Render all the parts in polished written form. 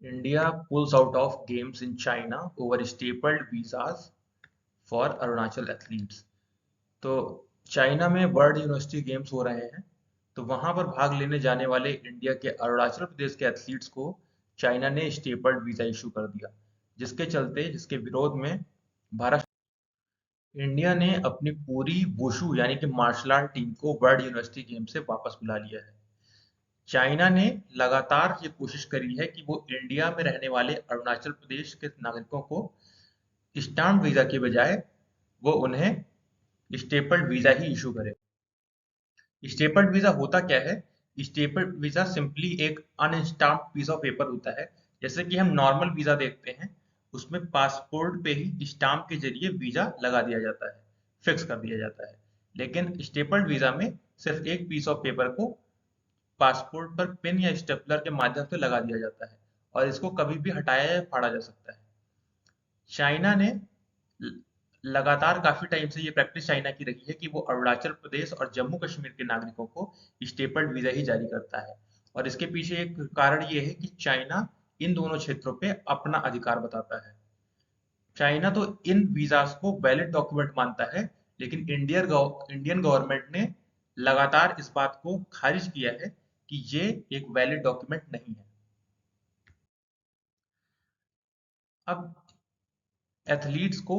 India pulls out of games in China over stapled visas for Arunachal athletes. तो China में world university games हो रहे हैं, तो वहां पर भाग लेने जाने वाले इंडिया के अरुणाचल प्रदेश के एथलीट्स को चाइना ने स्टेपल्ड वीजा इशू कर दिया, जिसके विरोध में भारत इंडिया ने अपनी पूरी वुशु यानी कि मार्शल आर्ट टीम को वर्ल्ड यूनिवर्सिटी गेम से वापस बुला लिया है। चाइना ने लगातार ये कोशिश करी है कि वो इंडिया में रहने वाले अरुणाचल प्रदेश के नागरिकों को स्टैम्प वीजा के बजाय वो उन्हें स्टेपल्ड वीजा ही इशू करे। स्टेपल्ड वीजा होता क्या है? स्टेपल्ड वीजा सिंपली एक अनस्टाम्प्ड पीस ऑफ पेपर होता है। जैसे कि हम नॉर्मल वीजा देखते हैं, उसमें पासपोर्ट पे ही स्टाम्प के जरिए वीजा लगा दिया जाता है, फिक्स कर दिया जाता है। लेकिन स्टेपल्ड वीजा में सिर्फ एक पीस ऑफ पेपर को पासपोर्ट पर पिन या स्टेपलर के माध्यम से लगा दिया जाता है और इसको कभी भी हटाया या फाड़ा जा सकता है। चाइना ने लगातार काफी टाइम से ये प्रैक्टिस चाइना की रही है कि वो अरुणाचल प्रदेश और जम्मू कश्मीर के नागरिकों को स्टेपल्ड वीजा ही जारी करता है। और इसके पीछे एक कारण ये है कि चाइना इन दोनों क्षेत्रों पे अपना अधिकार बताता है। चाइना तो इन वीजास को वैलिड डॉक्यूमेंट मानता है, लेकिन इंडियन गवर्नमेंट ने लगातार इस बात को खारिज किया है कि ये एक वैलिड डॉक्यूमेंट नहीं है। अब एथलीट्स को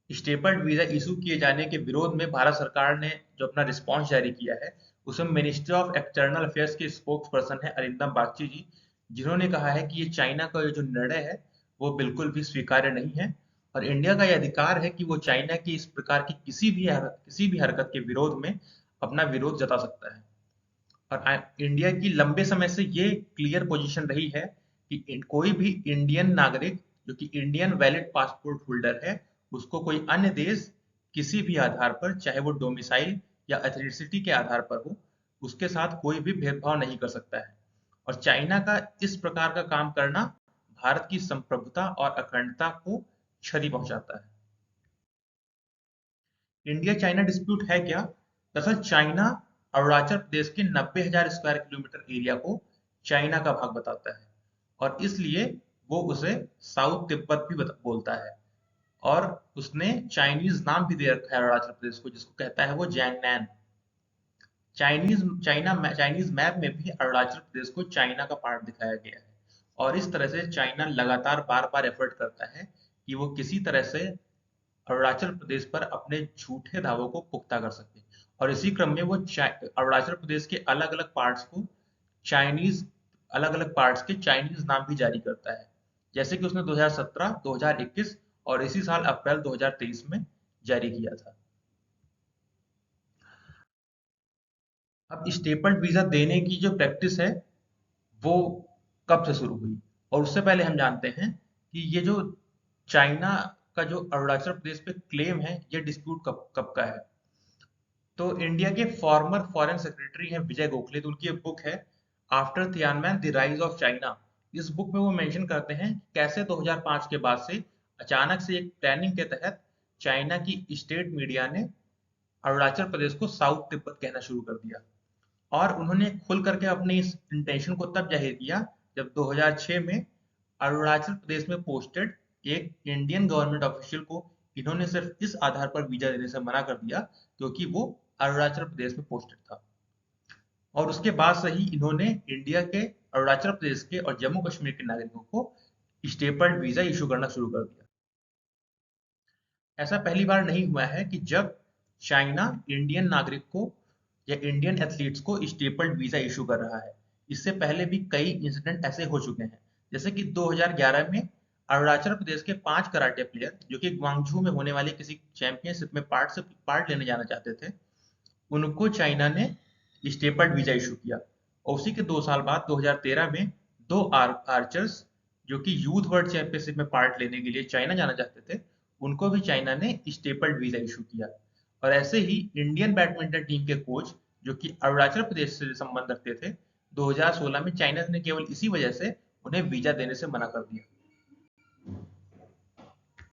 स्टेपल्ड वीजा इशू किए जाने के विरोध में भारत सरकार ने जो अपना रिस्पांस जारी किया है, उसमें मिनिस्ट्री ऑफ एक्सटर्नल अफेयर्स के स्पोक्स पर्सन है अरिंदम बागची जी, जिन्होंने कहा है कि ये चाइना का जो निर्णय है वो बिल्कुल भी स्वीकार्य नहीं है और इंडिया का ये अधिकार है कि वो चाइना की इस प्रकार की किसी भी हरकत के विरोध में अपना विरोध जता सकता है। और इंडिया की लंबे समय से ये क्लियर पोजीशन रही है कि कोई भी इंडियन नागरिक जो कि इंडियन वैलिड पासपोर्ट होल्डर है, उसको कोई अन्य देश किसी भी आधार पर, चाहे वो डोमिसाइल या एथनिसिटी के आधार पर हो, उसके साथ कोई भी भेदभाव नहीं कर सकता है। और चाइना का इस प्रकार का काम करना भारत की संप्रभुता और अखंडता को क्षति पहुंचाता है। इंडिया चाइना डिस्प्यूट है क्या? दरअसल चाइना अरुणाचल प्रदेश के 90,000 स्क्वायर किलोमीटर एरिया को चाइना का भाग बताता है और इसलिए वो उसे साउथ तिब्बत भी बोलता है। और उसने चाइनीज नाम भी दे रखा है अरुणाचल प्रदेश को, जिसको कहता है वो जैंगनैन। चाइनीज मैप में भी अरुणाचल प्रदेश को चाइना का पार्ट दिखाया गया है। और इस तरह से चाइना लगातार बार बार एफर्ट करता है कि वो किसी तरह से अरुणाचल प्रदेश पर अपने झूठे दावों को पुख्ता कर सके। और इसी क्रम में वो अरुणाचल प्रदेश के अलग अलग पार्ट्स को चाइनीज अलग अलग पार्ट्स के चाइनीज नाम भी जारी करता है, जैसे कि उसने 2017, 2021 और इसी साल अप्रैल 2023 में जारी किया था। अब स्टेपल्ड वीजा देने की जो प्रैक्टिस है वो कब से शुरू हुई, और उससे पहले हम जानते हैं कि ये जो चाइना का जो अरुणाचल प्रदेश पे क्लेम है, ये डिस्प्यूट कब कब का है। तो इंडिया के फॉर्मर फॉरेन सेक्रेटरी हैं विजय गोखले, तो उनकी एक बुक है after Tiananmen the rise of China. इस बुक में वो मेंशन करते हैं कैसे 2005 के बाद से अचानक से एक प्लानिंग के तहत चाइना की स्टेट मीडिया ने अरुणाचल प्रदेश को साउथ तिब्बत कहना शुरू कर दिया। और उन्होंने खुल करके अपने इस इंटेंशन को तब जाहिर किया जब 2006 में अरुणाचल प्रदेश में पोस्टेड एक इंडियन गवर्नमेंट ऑफिशियल को इन्होंने सिर्फ इस आधार पर वीजा देने से मना कर दिया क्योंकि वो अरुणाचल प्रदेश में पोस्टेड था। और उसके बाद से ही इन्होंने इंडिया के अरुणाचल प्रदेश के और जम्मू कश्मीर के नागरिकों को स्टेपल्ड वीजा इशू करना शुरू कर दिया। ऐसा पहली बार नहीं हुआ है कि जब चाइना इंडियन नागरिक को या इंडियन एथलीट्स को स्टेपल्ड वीजा इशू कर रहा है। इससे पहले भी कई इंसिडेंट ऐसे हो चुके हैं, जैसे कि 2011 में अरुणाचल प्रदेश के 5 कराटे प्लेयर जो कि ग्वांगझू में होने वाली किसी चैंपियनशिप में पार्ट लेने जाना चाहते थे, उनको चाइना ने स्टेपल्ड वीजा इशू किया। और उसी के 2 साल बाद 2013 में दो आर्चर्स जो कि यूथ वर्ल्ड चैंपियनशिप में पार्ट लेने के लिए चाइना जाना चाहते थे, उनको भी चाइना ने स्टेपल्ड वीजा इशू किया। और ऐसे ही इंडियन बैडमिंटन टीम के कोच जो कि अरुणाचल प्रदेश से संबंध रखते थे, 2016 में चाइना ने केवल इसी वजह से उन्हें वीजा देने से मना कर दिया।